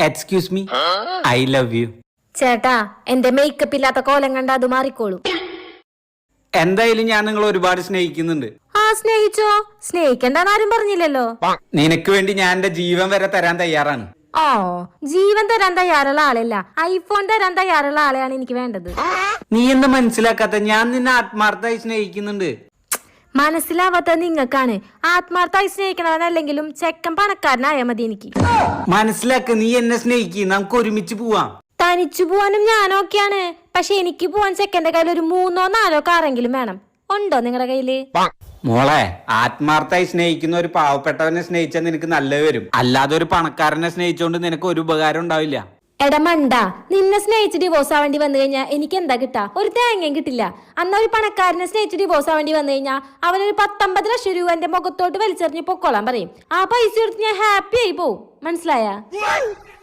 Excuse me, I love you. ചേട്ടാ, എന്റെ makeup ഇല്ലാത്ത കോലം കണ്ട അത് മാറിക്കോളും. എന്തായാലും ഞാൻ നിങ്ങളെ ഒരുപാട് സ്നേഹിക്കുന്നുണ്ട്. ആ, സ്നേഹിച്ചോ. സ്നേഹിക്കണ്ടെന്ന് ആരും പറഞ്ഞില്ലല്ലോ. നിനക്ക് വേണ്ടി ഞാൻ എന്റെ ജീവൻ വരെ തരാൻ തയ്യാറാണ്. ഓ, ജീവൻ തരാൻ തയ്യാറുള്ള ആളല്ല, ഐഫോൺ തരാൻ തയ്യാറുള്ള ആളെയാണ് എനിക്ക് വേണ്ടത്. നീ എന്താ മനസ്സിലാക്കാത്ത? ഞാൻ നിന്നെ ആത്മാർത്ഥമായി സ്നേഹിക്കുന്നുണ്ട്. മനസ്സിലാവാത്ത നിങ്ങൾക്കാണ്. ആത്മാർത്ഥമായി സ്നേഹിക്കണവനല്ലെങ്കിലും ചെക്കൻ പണക്കാരനായാ മതി എനിക്ക്. മനസ്സിലാക്ക, നീ എന്നെ സ്നേഹിക്കും, നമുക്ക് ഒരുമിച്ച് പോവാം. തനിച്ചു പോവാനും ഞാനൊക്കെയാണ്. പക്ഷെ എനിക്ക് പോവാൻ ചെക്കന്റെ കയ്യിൽ ഒരു 3-4 കാറെങ്കിലും വേണം. ഉണ്ടോ നിങ്ങളുടെ കയ്യില്? മോളെ, ആത്മാർത്ഥമായി സ്നേഹിക്കുന്ന ഒരു പാവപ്പെട്ടവനെ സ്നേഹിച്ചാൽ നിനക്ക് നല്ലത് വരും. അല്ലാതെ ഒരു പണക്കാരനെ സ്നേഹിച്ചോണ്ട് നിനക്ക് ഒരു ഉപകാരം ഉണ്ടാവില്ല. എടമണ്ട, നിന്നെ സ്നേഹിച്ച് ഡിവോഴ്സ് ആവേണ്ടി വന്നു കഴിഞ്ഞാൽ എനിക്ക് എന്താ കിട്ടാ? ഒരു തേങ്ങയും കിട്ടില്ല. അന്ന് ഒരു പണക്കാരനെ സ്നേഹിച്ച് ഡിവോഴ്സ് ആവേണ്ടി വന്നു കഴിഞ്ഞാൽ അവനൊരു 19 ലക്ഷം രൂപ എന്റെ മുഖത്തോട്ട് വലിച്ചെറിഞ്ഞ് പൊക്കോളാൻ പറയും. ആ പൈസ എടുത്ത് ഞാൻ ഹാപ്പി ആയി പോവും. മനസ്സിലായ?